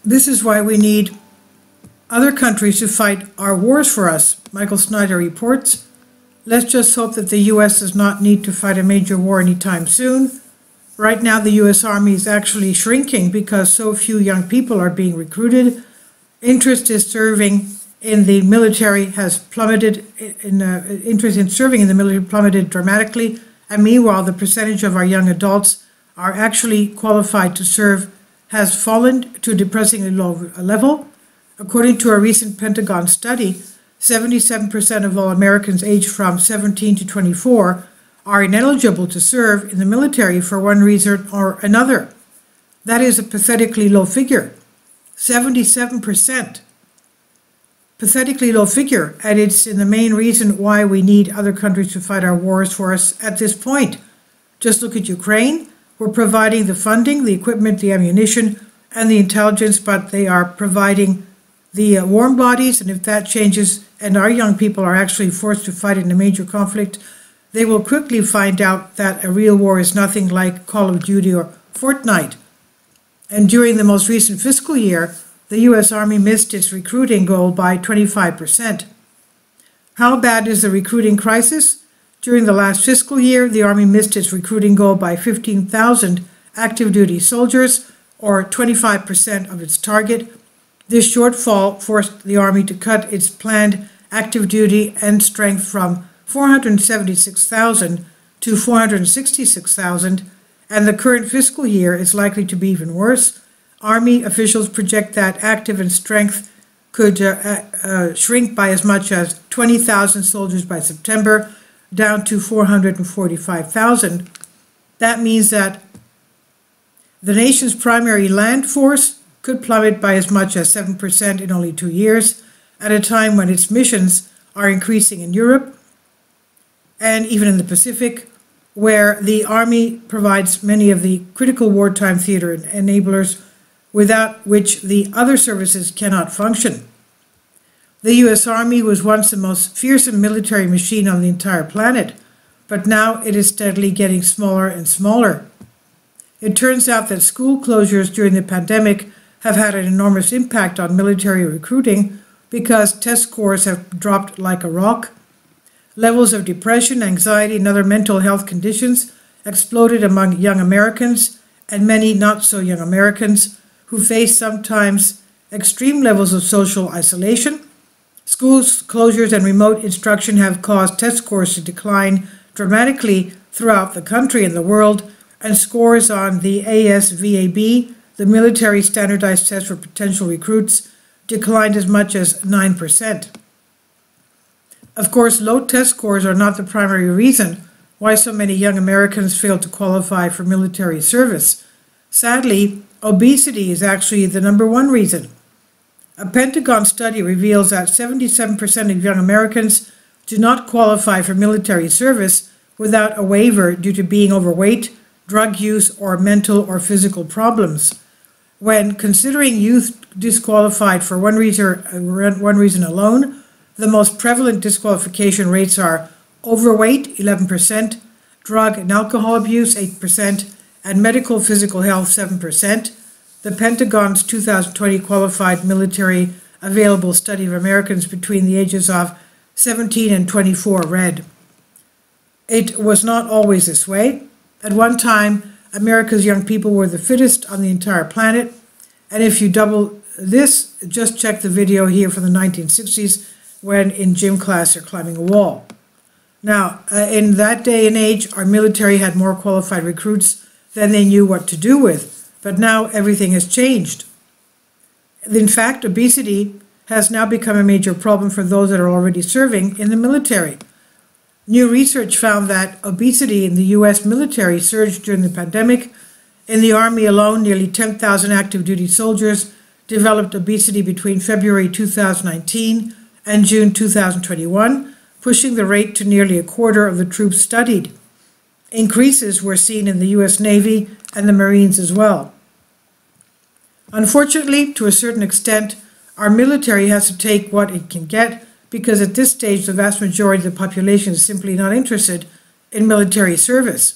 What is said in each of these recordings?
This is why we need other countries to fight our wars for us. Michael Snyder reports, let's just hope that the U.S. does not need to fight a major war anytime soon. Right now, the U.S. Army is actually shrinking because so few young people are being recruited. Interest in serving in the military has plummeted. Interest in serving in the military plummeted dramatically, and meanwhile, the percentage of our young adults are actually qualified to serve has fallen to a depressingly low level. According to a recent Pentagon study, 77% of all Americans aged from 17 to 24 are ineligible to serve in the military for one reason or another. That is a pathetically low figure. 77%. Pathetically low figure, and it's in the main reason why we need other countries to fight our wars for us at this point. Just look at Ukraine. We're providing the funding, the equipment, the ammunition, and the intelligence, but they are providing the warm bodies, and if that changes and our young people are actually forced to fight in a major conflict, they will quickly find out that a real war is nothing like Call of Duty or Fortnite. And during the most recent fiscal year, the U.S. Army missed its recruiting goal by 25%. How bad is the recruiting crisis? During the last fiscal year, the Army missed its recruiting goal by 15,000 active duty soldiers, or 25% of its target. This shortfall forced the Army to cut its planned active duty and strength from 476,000 to 466,000, and the current fiscal year is likely to be even worse. Army officials project that active and strength could shrink by as much as 20,000 soldiers by September, down to 445,000. That means that the nation's primary land force could plummet by as much as 7% in only 2 years, at a time when its missions are increasing in Europe and even in the Pacific, where the Army provides many of the critical wartime theater enablers without which the other services cannot function. The U.S. Army was once the most fearsome military machine on the entire planet, but now it is steadily getting smaller and smaller. It turns out that school closures during the pandemic have had an enormous impact on military recruiting because test scores have dropped like a rock. Levels of depression, anxiety, and other mental health conditions exploded among young Americans and many not so young Americans who face sometimes extreme levels of social isolation. School closures and remote instruction have caused test scores to decline dramatically throughout the country and the world, and scores on the ASVAB, the military standardized test for potential recruits, declined as much as 9%. Of course, low test scores are not the primary reason why so many young Americans fail to qualify for military service. Sadly, obesity is actually the #1 reason. A Pentagon study reveals that 77% of young Americans do not qualify for military service without a waiver due to being overweight, drug use, or mental or physical problems. When considering youth disqualified for one reason alone, the most prevalent disqualification rates are overweight, 11%, drug and alcohol abuse, 8%, and medical physical health, 7%. The Pentagon's 2020 Qualified Military Available Study of Americans between the ages of 17 and 24 read, "It was not always this way. At one time, America's young people were the fittest on the entire planet, and if you double this, just check the video here from the 1960s when in gym class they're climbing a wall." Now, in that day and age, our military had more qualified recruits than they knew what to do with. But now everything has changed. In fact, obesity has now become a major problem for those that are already serving in the military. New research found that obesity in the U.S. military surged during the pandemic. In the Army alone, nearly 10,000 active duty soldiers developed obesity between February 2019 and June 2021, pushing the rate to nearly a quarter of the troops studied. Increases were seen in the U.S. Navy and the Marines as well. Unfortunately, to a certain extent, our military has to take what it can get because at this stage the vast majority of the population is simply not interested in military service.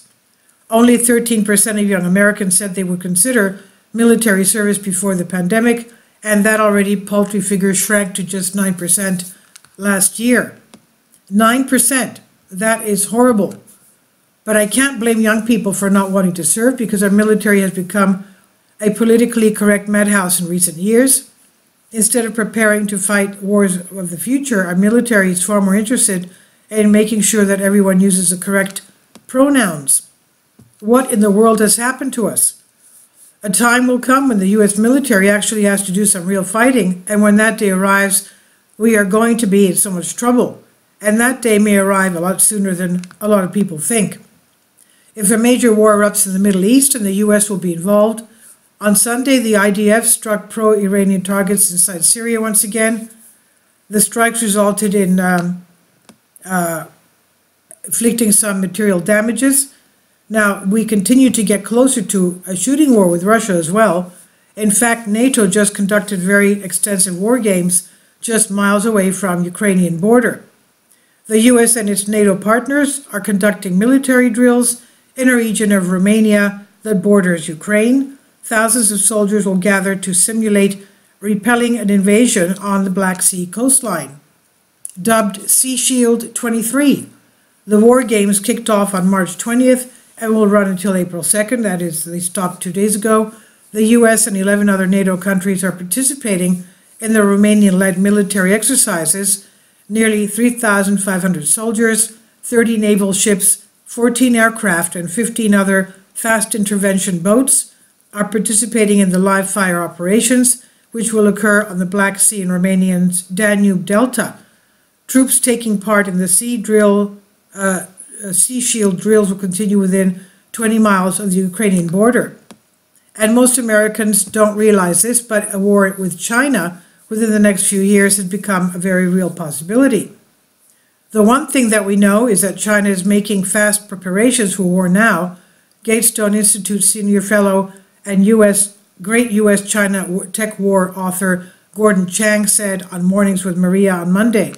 Only 13% of young Americans said they would consider military service before the pandemic, and that already paltry figure shrank to just 9% last year. 9%. That is horrible. But I can't blame young people for not wanting to serve, because our military has become a politically correct madhouse in recent years. Instead of preparing to fight wars of the future, our military is far more interested in making sure that everyone uses the correct pronouns. What in the world has happened to us? A time will come when the U.S. military actually has to do some real fighting, and when that day arrives, we are going to be in so much trouble. And that day may arrive a lot sooner than a lot of people think. If a major war erupts in the Middle East, and the U.S. will be involved, on Sunday the IDF struck pro-Iranian targets inside Syria once again. The strikes resulted in inflicting some material damages. Now, we continue to get closer to a shooting war with Russia as well. In fact, NATO just conducted very extensive war games just miles away from Ukrainian border. The US and its NATO partners are conducting military drills in a region of Romania that borders Ukraine. Thousands of soldiers will gather to simulate repelling an invasion on the Black Sea coastline. Dubbed Sea Shield 23, the war games kicked off on March 20th and will run until April 2nd. That is, they stopped 2 days ago. The US and 11 other NATO countries are participating in the Romanian-led military exercises. Nearly 3,500 soldiers, 30 naval ships, 14 aircraft, and 15 other fast intervention boats are participating in the live fire operations, which will occur on the Black Sea and Romanian's Danube Delta. Troops taking part in the Sea Shield drills will continue within 20 miles of the Ukrainian border. And most Americans don't realize this, but a war with China within the next few years has become a very real possibility. The one thing that we know is that China is making fast preparations for war now. Gatestone Institute senior fellow and great U.S.-China tech war author Gordon Chang said on Mornings with Maria on Monday.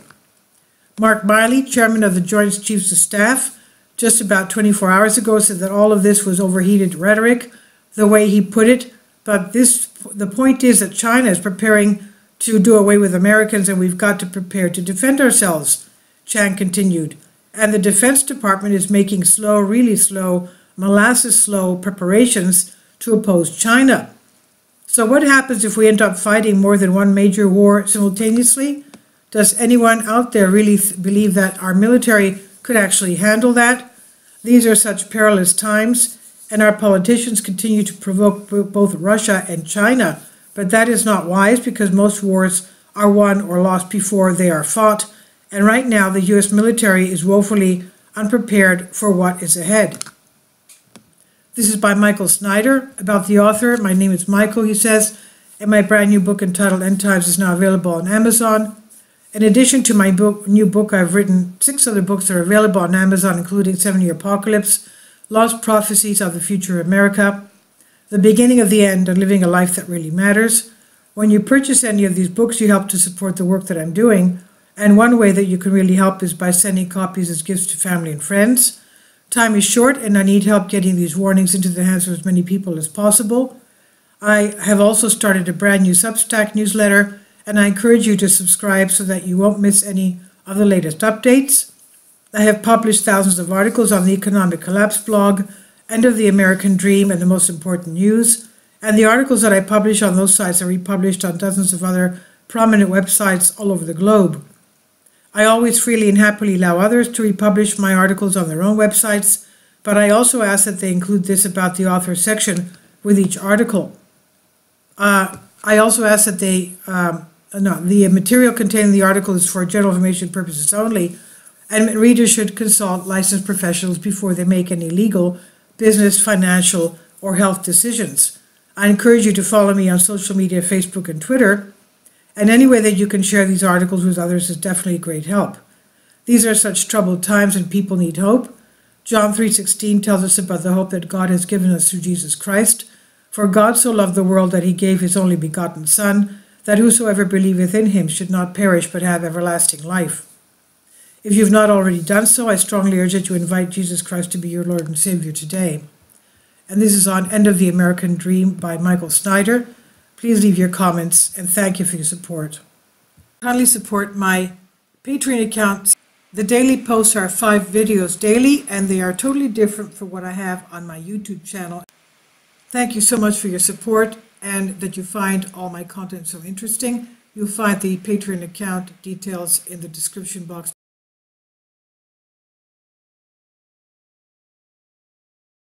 Mark Miley, chairman of the Joint Chiefs of Staff, just about 24 hours ago said that all of this was overheated rhetoric, the way he put it, but the point is that China is preparing to do away with Americans, and we've got to prepare to defend ourselves, Chang continued. And the Defense Department is making slow, really slow, molasses-slow preparations to oppose China. So what happens if we end up fighting more than one major war simultaneously? Does anyone out there really believe that our military could actually handle that? These are such perilous times, and our politicians continue to provoke both Russia and China. But that is not wise, because most wars are won or lost before they are fought. And right now, the U.S. military is woefully unprepared for what is ahead. This is by Michael Snyder. About the author, my name is Michael, he says, and my brand new book entitled End Times is now available on Amazon. In addition to my new book, I've written 6 other books that are available on Amazon, including 7-Year Apocalypse, Lost Prophecies of the Future of America, The Beginning of the End, and Living a Life That Really Matters. When you purchase any of these books, you help to support the work that I'm doing, and one way that you can really help is by sending copies as gifts to family and friends. Time is short, and I need help getting these warnings into the hands of as many people as possible. I have also started a brand new Substack newsletter, and I encourage you to subscribe so that you won't miss any of the latest updates. I have published thousands of articles on the Economic Collapse blog, End of the American Dream, and the Most Important News, and the articles that I publish on those sites are republished on dozens of other prominent websites all over the globe. I always freely and happily allow others to republish my articles on their own websites, but I also ask that they include this about the author section with each article. I also ask that the material contained in the article is for general information purposes only, and readers should consult licensed professionals before they make any legal, business, financial, or health decisions. I encourage you to follow me on social media, Facebook and Twitter, and any way that you can share these articles with others is definitely a great help. These are such troubled times and people need hope. John 3:16 tells us about the hope that God has given us through Jesus Christ. For God so loved the world that he gave his only begotten Son, that whosoever believeth in him should not perish but have everlasting life. If you've not already done so, I strongly urge that you invite Jesus Christ to be your Lord and Savior today. and this is on End of the American Dream by Michael Snyder. Please leave your comments, and thank you for your support. Kindly support my Patreon account. The daily posts are 5 videos daily, and they are totally different from what I have on my YouTube channel. Thank you so much for your support and that you find all my content so interesting. You'll find the Patreon account details in the description box.